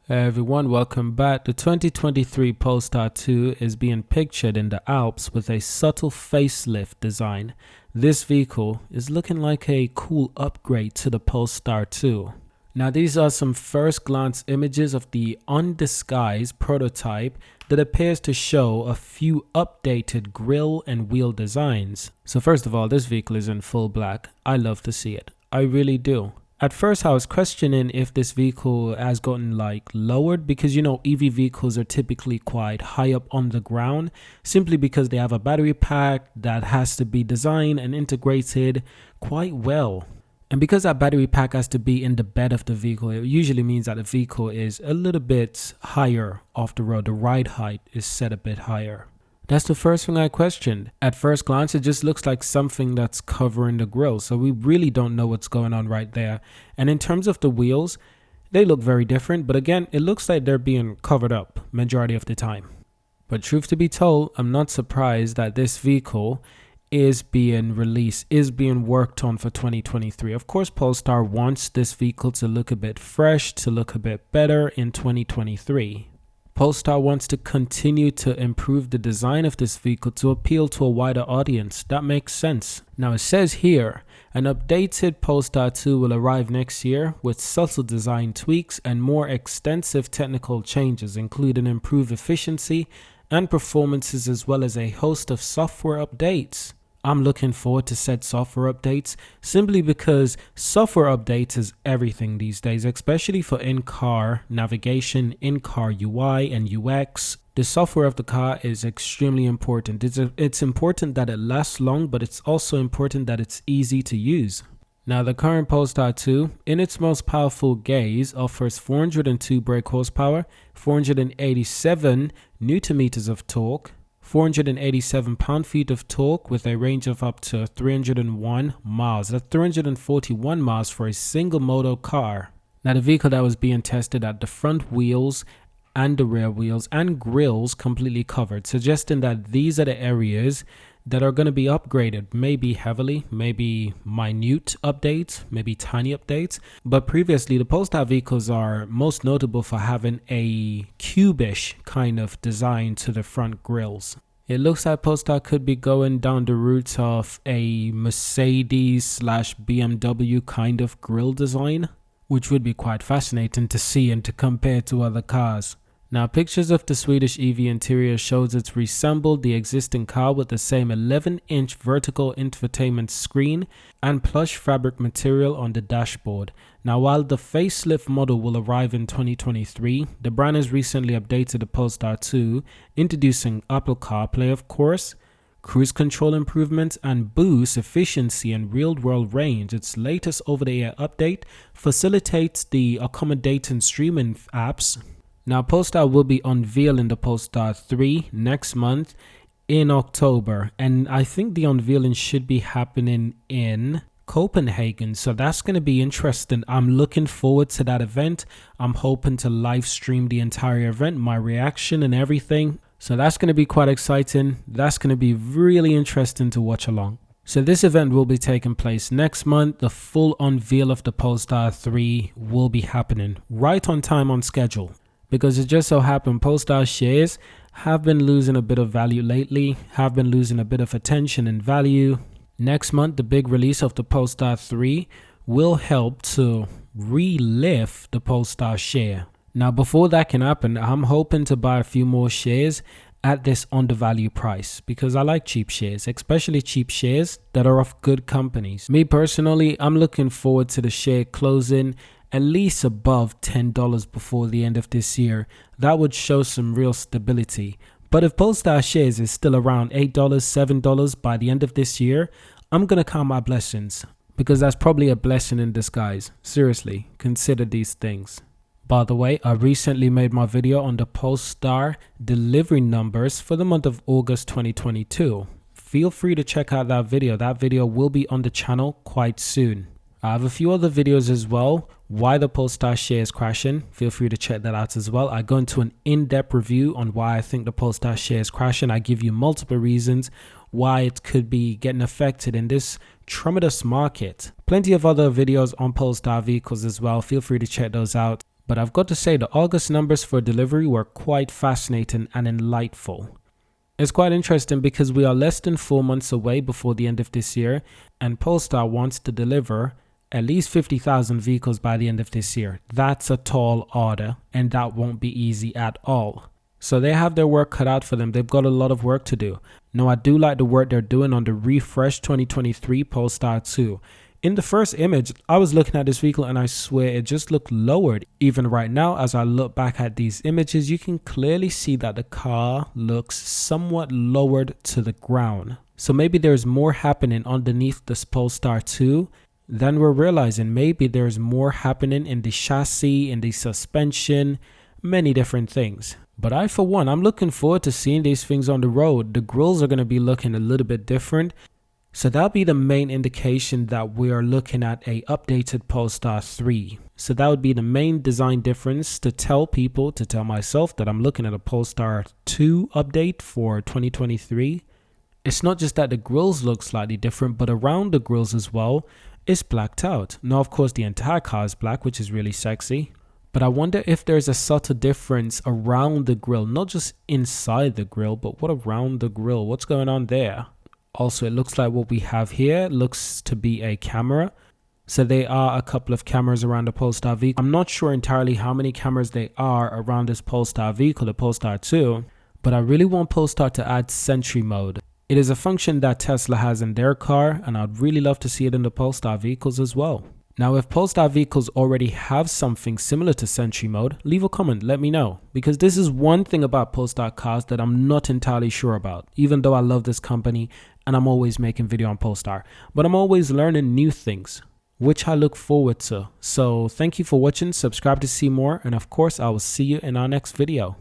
Hey everyone, welcome back. The 2023 Polestar 2 is being pictured in the Alps with a subtle facelift design. This vehicle is looking like a cool upgrade to the Polestar 2. Now these are some first glance images of the undisguised prototype that appears to show a few updated grille and wheel designs. So first of all, this vehicle is in full black. I love to see it. I really do. At first I was questioning if this vehicle has gotten lowered because EV vehicles are typically quite high up on the ground simply because they have a battery pack that has to be designed and integrated quite well. And because that battery pack has to be in the bed of the vehicle, it usually means that the vehicle is a little bit higher off the road. The ride height is set a bit higher. That's the first thing I questioned. At first glance, it just looks like something that's covering the grille. So we really don't know what's going on right there. And in terms of the wheels, they look very different. But again, it looks like they're being covered up majority of the time. But truth to be told, I'm not surprised that this vehicle is being released, is being worked on for 2023. Of course, Polestar wants this vehicle to look a bit fresh, to look a bit better in 2023. Polestar wants to continue to improve the design of this vehicle to appeal to a wider audience. That makes sense. Now it says here, an updated Polestar 2 will arrive next year with subtle design tweaks and more extensive technical changes, including improved efficiency and performances as well as a host of software updates. I'm looking forward to said software updates simply because software updates is everything these days, especially for in-car navigation, in-car UI and UX. The software of the car is extremely important. It's important that it lasts long, but it's also important that it's easy to use. Now the current Polestar 2, in its most powerful gaze, offers 402 brake horsepower, 487 Nm of torque, 487 pound-feet of torque with a range of up to 301 miles. That's 341 miles for a single motor car. Now the vehicle that was being tested at the front wheels and the rear wheels and grills completely covered, suggesting that these are the areas that are going to be upgraded, maybe heavily, maybe minute updates, maybe tiny updates. But previously, the Polestar vehicles are most notable for having a cubish kind of design to the front grills. It looks like Polestar could be going down the route of a Mercedes/BMW kind of grille design, which would be quite fascinating to see and to compare to other cars. Now, pictures of the Swedish EV interior shows it's resembled the existing car with the same 11-inch vertical infotainment screen and plush fabric material on the dashboard. Now, while the facelift model will arrive in 2023, the brand has recently updated the Polestar 2, introducing Apple CarPlay, of course, cruise control improvements, and boosts efficiency and real-world range. Its latest over-the-air update facilitates the accommodating streaming apps. Now, Polestar will be unveiling the Polestar 3 next month in October, and I think the unveiling should be happening in Copenhagen, so that's going to be interesting. I'm looking forward to that event. I'm hoping to live stream the entire event, my reaction and everything, so that's going to be quite exciting. That's going to be really interesting to watch along. So this event will be taking place next month. The full unveil of the Polestar 3 will be happening right on time, on schedule. Because it just so happened Polestar shares have been losing a bit of value lately, have been losing a bit of attention and value. Next month, the big release of the Polestar 3 will help to relift the Polestar share. Now, before that can happen, I'm hoping to buy a few more shares at this undervalued price because I like cheap shares, especially cheap shares that are of good companies. Me personally, I'm looking forward to the share closing at least above $10 before the end of this year. That would show some real stability. But if Polestar shares is still around $8, $7 by the end of this year, I'm going to count my blessings because that's probably a blessing in disguise. Seriously, consider these things. By the way, I recently made my video on the Polestar delivery numbers for the month of August 2022. Feel free to check out that video. That video will be on the channel quite soon. I have a few other videos as well, why the Polestar share is crashing. Feel free to check that out as well. I go into an in-depth review on why I think the Polestar share is crashing. I give you multiple reasons why it could be getting affected in this tremendous market. Plenty of other videos on Polestar vehicles as well. Feel free to check those out. But I've got to say the August numbers for delivery were quite fascinating and enlightful. It's quite interesting because we are less than 4 months away before the end of this year, and Polestar wants to deliver at least 50,000 vehicles by the end of this year. That's a tall order, and that won't be easy at all. So they have their work cut out for them. They've got a lot of work to do. Now, I do like the work they're doing on the refreshed 2023 Polestar 2. In the first image, I was looking at this vehicle and I swear it just looked lowered. Even right now, as I look back at these images, you can clearly see that the car looks somewhat lowered to the ground. So maybe there's more happening underneath this Polestar 2 than we're realizing. Maybe there's more happening in the chassis, in the suspension, many different things. But I, for one, I'm looking forward to seeing these things on the road. The grills are going to be looking a little bit different. So that'll be the main indication that we are looking at a updated Polestar 3. So that would be the main design difference to tell people, to tell myself that I'm looking at a Polestar 2 update for 2023. It's not just that the grills look slightly different, but around the grills as well, it's blacked out. Now, of course, the entire car is black, which is really sexy. But I wonder if there's a subtle difference around the grille, not just inside the grille, but what around the grille? What's going on there? Also, it looks like what we have here looks to be a camera. So there are a couple of cameras around the Polestar vehicle. I'm not sure entirely how many cameras there are around this Polestar vehicle, the Polestar 2, but I really want Polestar to add Sentry Mode. It is a function that Tesla has in their car, and I'd really love to see it in the Polestar vehicles as well. Now, if Polestar vehicles already have something similar to Sentry Mode, leave a comment, let me know. Because this is one thing about Polestar cars that I'm not entirely sure about, even though I love this company and I'm always making video on Polestar. But I'm always learning new things, which I look forward to. So thank you for watching, subscribe to see more, and of course I will see you in our next video.